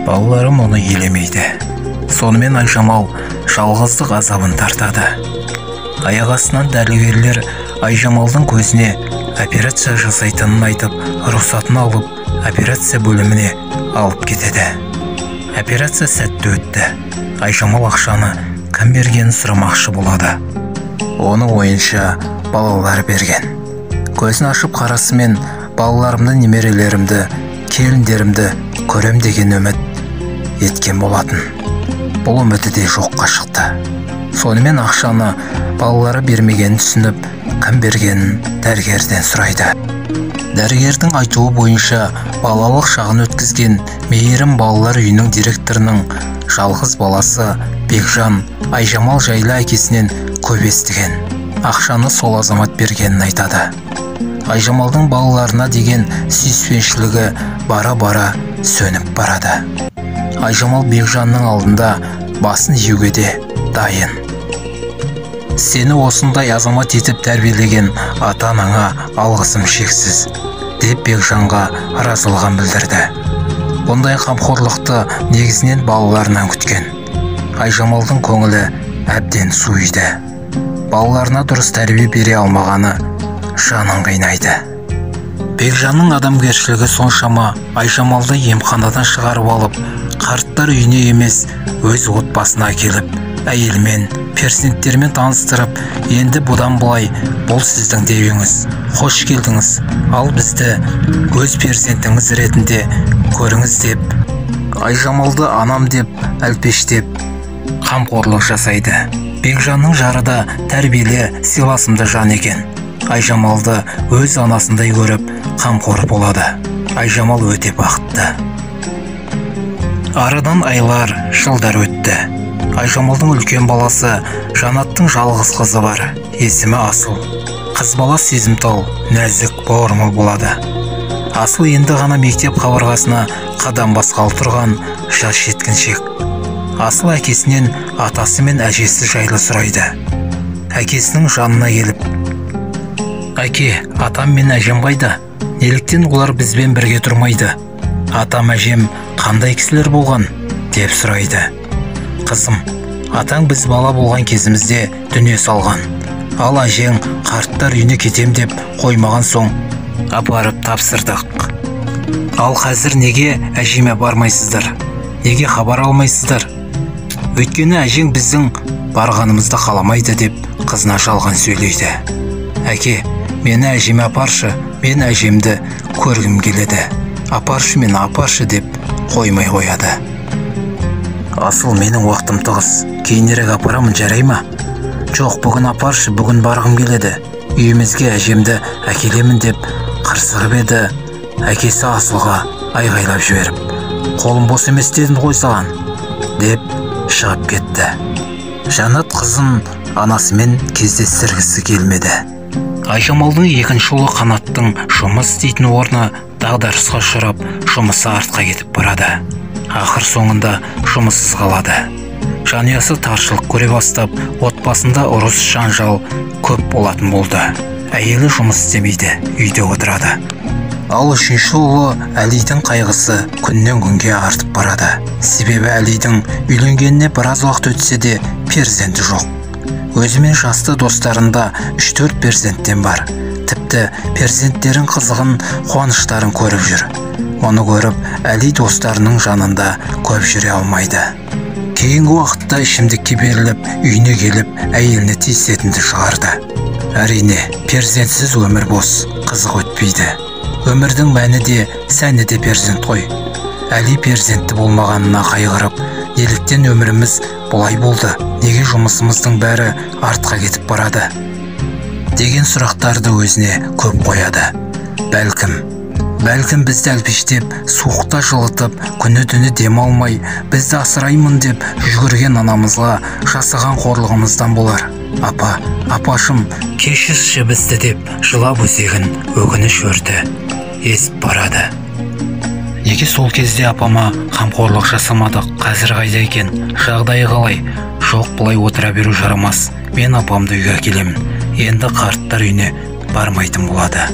Балаларым оны елемейді. Сонымен Айжамал жалғыздық азабын тартады. Аяқ астынан дәрігерлер Айжамалдың көзіне операция жасайтынын айтып, рұқсатын алып, операция бөліміне алып кетеді. Операция сәтті өтті. Айжамал ақшаны кім бергенін сұрамақшы болады. Оны ойынша балалар берген. Көзін ашып қарасымен балаларымды, немерелерімді, келіндерімді көрем деген үміт еткен болатын. Бұл үміті де жоққа шықты. Сонымен ақшаны балалары бермегенін түсініп, кім бергенін дәрігерден сұрайды. Дәрігердің айтуы бойынша балалық шағын өткізген Мейірім балалар үйінің директорының жалғыз баласы Бекжан Айжамал жайлы әкесінен көп естіген. Ақшаны сол азамат бергенін айтады. Айжамалдың балаларына деген сүйіспеншілігі бара-бара сөніп барады. Айжамал Бекжанның алдында басын июге де дайын. Сені осындай азамат етіп тәрбиелеген ата-анаңа алғысым шексіз, деп Бекжанға разылығын білдірді. Бұндай қамқорлықты негізінен балаларынан күткен. Айжамалдың көңілі әбден суиды. Балаларына дұрыс тәрбие бере алмағаны жанын қинайды. Бекжанның адамгершілігі соншама Айжамалды емханадан шығарып алып, қарттар үйіне емес, өз отбасына келіп, әйелімен, перзенттермен таныстырып, енді бұдан былай бұл сіздің деуіңіз, қош келдіңіз, ал бізді өз перзентіңіз ретінде көріңіз деп, Айжамалды анам деп әлпештеп қамқорлық жасайды. Бекжанның жары да тәрбиелі, сыйласымды жан екен. Айжамалды өз анасындай көріп қамқор болады. Айжамал өте бақытты. Арадан айлар, жылдар өтті. Айжамалдың үлкен баласы Жанаттың жалғыз қызы бар. Есімі Асыл. Қыз бала сезімтал, нәзік, бауырмал болады. Асыл енді ғана мектеп қабырғасына қадам басқалы тұрған жас жеткіншек. Асыл әкесінен атасы мен әжесі жайлы сұрайды. Әкесінің жанына келіп: «Әке, атам мен әжем қайда? Неліктен олар бізбен бірге тұрмайды? Атам, әжем қандай кісілер болған?» деп сұрайды. «Қызым, атаң біз бала болған кезімізде дүние салған. Ал әжең қарттар үйіне кетем деп қоймаған соң апарып тапсырдық. Ал қазір неге әжеме бармайсыздар? Неге хабар алмайсыздар? Өйткені әжең біздің барғанымызды қаламайды» деп қызына жалған сөйлейді. «Әке, мені әжеме апаршы, мен әжемді көргім келеді. Апаршы мені, апаршы» деп қоймай қояды. «Асыл, менің уақытым тығыз, кейінірек апарамын, жарай ма?» «Жоқ, бүгін апаршы, бүгін барғым келеді. Үйімізге әжемді әкелемін» деп қырсығып еді. Әкесі Асылға айғайлап жіберіп: «Қолым бос емес дедім ғой саған» деп шығып кетті. Жанат қызын анасымен кездестіргісі келмеді. Айжамалдың екінші ұлы Қанаттың жұмыс істейтін орны дағдарысқа ұшырап, жұмысы артқа кетіп барады. Ақыр соңында жұмыссыз қалады. Жанұясы таршылық көре бастап, отбасында ұрыс, жанжал көп болатын болды. Әйелі жұмыс істемейді, үйде отырады. Ал үшінші ұлы Әлидің қайғысы күннен күнге артып барады. Себебі Әлидің үйленгеніне біраз уақыт өтсе де перзенті жоқ. Өзімен жасты достарында 3-4 перзенттен бар. Тіпті перзенттерін қызығын, қуаныштарын көріп жүр. Оны көріп, Әли достарының жанында көп жүре алмайды. Кейінгі уақытта ішімдікке беріліп, үйіне келіп, әйеліне тиісетінді шығарды. Әрине, перзентсіз өмір бос, қызық өтпейді. Өмірдің мәні де, сәні де перзент қой. Әли перзентті болмағанына қайғырып, неліктен өміріміз бұлай болды, неге жұмысымыздың бәрі артқа кетіп барады деген сұрақтарды өзіне көп қояды. Бәлкім бізді әлпештеп, суықта жылытып, күні-түні дем алмай, бізді асыраймын деп жүгірген анамызға жасаған қорлығымыздан болар. Апашым, кешірші бізді деп жылап өзегін өкініш өрті есіп барады. Неге сол кезде апама қамқорлық жасамадық, қазір қайда екен, жағдайы қалай? Жоқ, бұлай отыра беру жарамас, мен апамды үйге әкелемін, енді қарттар үйіне бармайтын болады.